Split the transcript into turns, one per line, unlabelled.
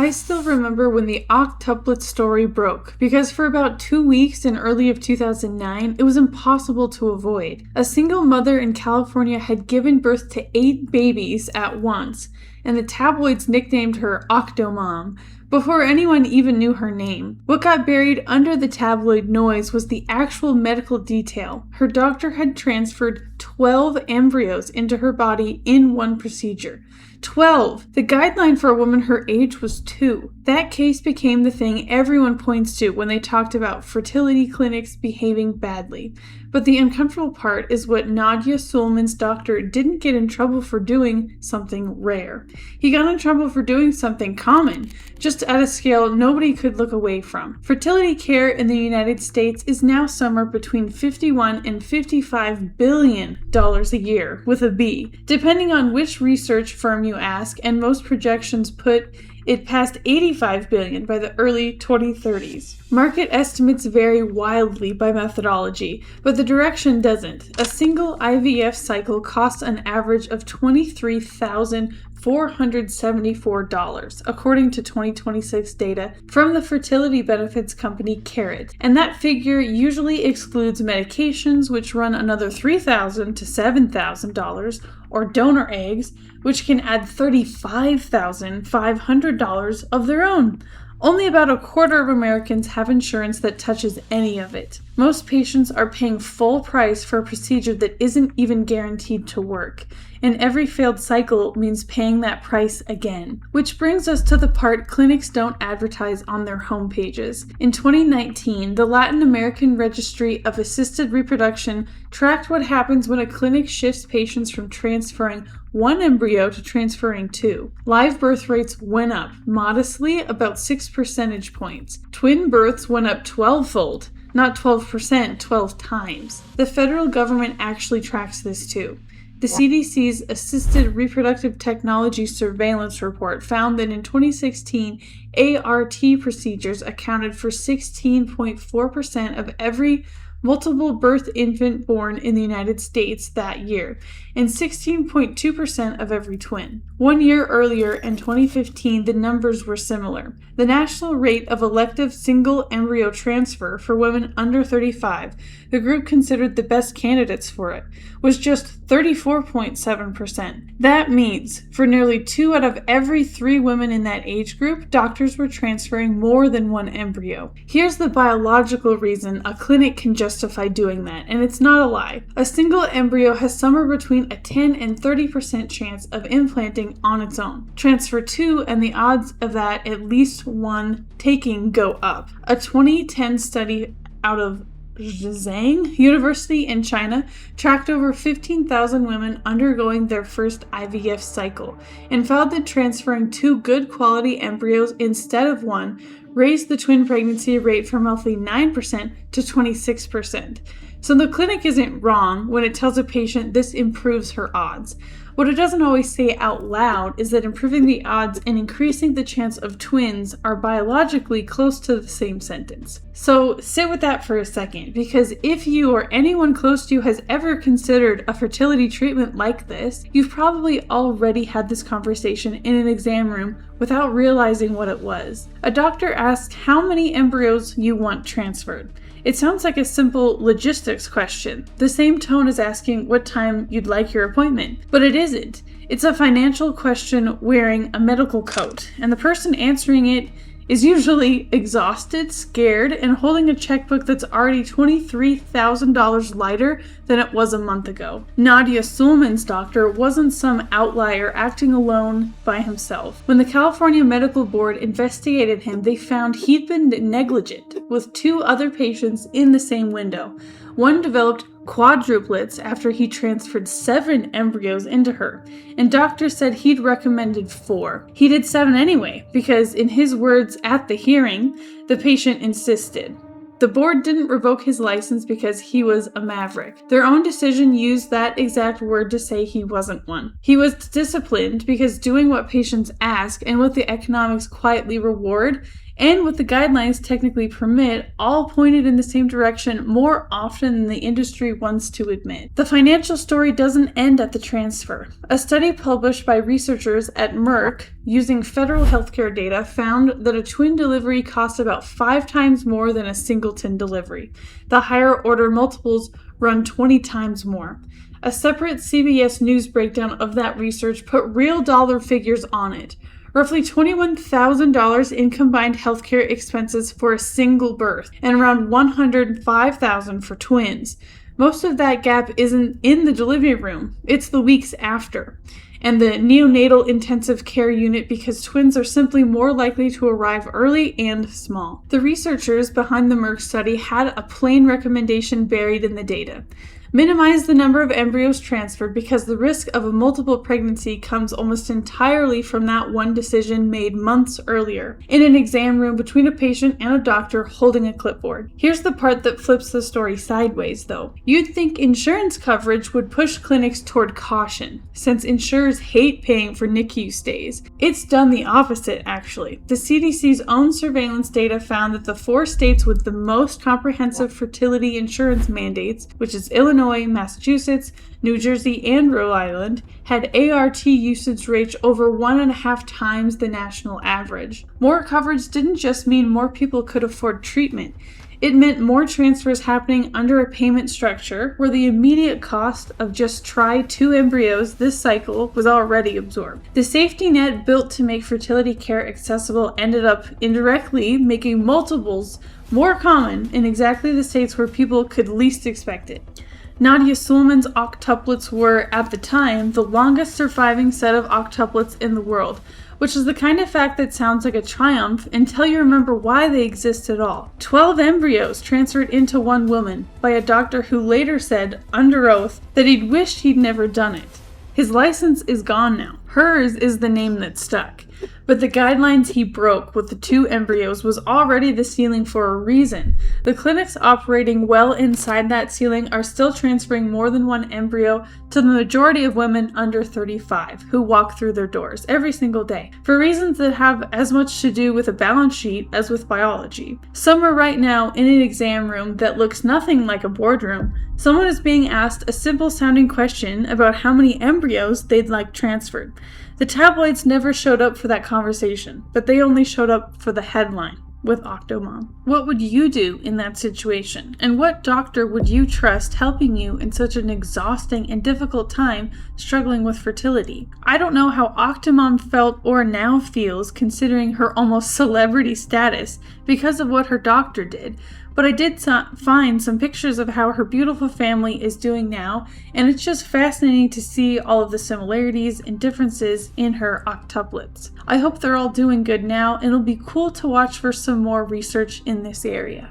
I still remember when the octuplets story broke, because for about 2 weeks in early of 2009, it was impossible to avoid. A single mother in California had given birth to 8 babies at once, and the tabloids nicknamed her Octomom, before anyone even knew her name. What got buried under the tabloid noise was the actual medical detail. Her doctor had transferred 12 embryos into her body in one procedure. 12! The guideline for a woman her age was 2. That case became the thing everyone points to when they talked about fertility clinics behaving badly. But the uncomfortable part is what Nadya Suleman's doctor didn't get in trouble for doing something rare. He got in trouble for doing something common, just at a scale nobody could look away from. Fertility care in the United States is now somewhere between $51 and $55 billion a year, with a B, depending on which research firm you ask, and most projections put it past $85 billion by the early 2030s. Market estimates vary wildly by methodology, but the direction doesn't. A single IVF cycle costs an average of $23,474, according to 2026 data from the fertility benefits company Carrot. And that figure usually excludes medications, which run another $3,000 to $7,000, or donor eggs, which can add $35,500 of their own. Only about a quarter of Americans have insurance that touches any of it. Most patients are paying full price for a procedure that isn't even guaranteed to work, and every failed cycle means paying that price again. Which brings us to the part clinics don't advertise on their homepages. In 2019, the Latin American Registry of Assisted Reproduction tracked what happens when a clinic shifts patients from transferring 1 embryo to transferring 2. Live birth rates went up, modestly, about 6 percentage points. Twin births went up 12-fold. Not 12%, 12 times. The federal government actually tracks this too. The CDC's Assisted Reproductive Technology Surveillance Report found that in 2016, ART procedures accounted for 16.4% of every multiple birth infant born in the United States that year, and 16.2% of every twin. 1 year earlier, in 2015, the numbers were similar. The national rate of elective single embryo transfer for women under 35, the group considered the best candidates for it, was just 34.7%. That means, for nearly 2 out of every 3 women in that age group, doctors were transferring more than 1 embryo. Here's the biological reason a clinic can justify doing that, and it's not a lie. A single embryo has somewhere between a 10 and 30% chance of implanting on its own. Transfer 2, and the odds of that at least 1 taking go up. A 2010 study out of Zhejiang University in China tracked over 15,000 women undergoing their first IVF cycle and found that transferring 2 good quality embryos instead of 1 raised the twin pregnancy rate from roughly 9% to 26%. So the clinic isn't wrong when it tells a patient this improves her odds. What it doesn't always say out loud is that improving the odds and increasing the chance of twins are biologically close to the same sentence. So sit with that for a second, because if you or anyone close to you has ever considered a fertility treatment like this, you've probably already had this conversation in an exam room without realizing what it was. A doctor asks how many embryos you want transferred. It sounds like a simple logistics question, the same tone as asking what time you'd like your appointment, but it isn't. It's a financial question wearing a medical coat, and the person answering it is usually exhausted, scared, and holding a checkbook that's already $23,000 lighter than it was a month ago. Nadya Suleman's doctor wasn't some outlier acting alone by himself. When the California Medical Board investigated him, they found he'd been negligent with 2 other patients in the same window. One developed quadruplets after he transferred 7 embryos into her, and doctors said he'd recommended 4. He did 7 anyway, because in his words at the hearing, the patient insisted. The board didn't revoke his license because he was a maverick. Their own decision used that exact word to say he wasn't one. He was disciplined because doing what patients ask and what the economics quietly reward and what the guidelines technically permit, all pointed in the same direction more often than the industry wants to admit. The financial story doesn't end at the transfer. A study published by researchers at Merck using federal healthcare data found that a twin delivery costs about 5 times more than a singleton delivery. The higher order multiples run 20 times more. A separate CBS News breakdown of that research put real dollar figures on it. Roughly $21,000 in combined healthcare expenses for a single birth, and around $105,000 for twins. Most of that gap isn't in the delivery room, it's the weeks after, and the neonatal intensive care unit, because twins are simply more likely to arrive early and small. The researchers behind the Merck study had a plain recommendation buried in the data. Minimize the number of embryos transferred because the risk of a multiple pregnancy comes almost entirely from that one decision made months earlier, in an exam room between a patient and a doctor holding a clipboard. Here's the part that flips the story sideways, though. You'd think insurance coverage would push clinics toward caution, since insurers hate paying for NICU stays. It's done the opposite, actually. The CDC's own surveillance data found that the 4 states with the most comprehensive fertility insurance mandates, which is Illinois, Massachusetts, New Jersey, and Rhode Island, had ART usage rates over 1.5 times the national average. More coverage didn't just mean more people could afford treatment. It meant more transfers happening under a payment structure where the immediate cost of just try 2 embryos this cycle was already absorbed. The safety net built to make fertility care accessible ended up indirectly making multiples more common in exactly the states where people could least expect it. Nadya Suleman's octuplets were, at the time, the longest surviving set of octuplets in the world, which is the kind of fact that sounds like a triumph until you remember why they exist at all. 12 embryos transferred into one woman by a doctor who later said, under oath, that he'd wished he'd never done it. His license is gone now. Hers is the name that stuck. But the guidelines he broke with the 2 embryos was already the ceiling for a reason. The clinics operating well inside that ceiling are still transferring more than 1 embryo to the majority of women under 35 who walk through their doors every single day, for reasons that have as much to do with a balance sheet as with biology. Somewhere right now in an exam room that looks nothing like a boardroom, someone is being asked a simple sounding question about how many embryos they'd like transferred. The tabloids never showed up for that conversation, but they only showed up for the headline with Octomom. What would you do in that situation? And what doctor would you trust helping you in such an exhausting and difficult time struggling with fertility? I don't know how Octomom felt or now feels considering her almost celebrity status because of what her doctor did, but I did find some pictures of how her beautiful family is doing now, and it's just fascinating to see all of the similarities and differences in her octuplets. I hope they're all doing good now, and it'll be cool to watch for some more research in this area.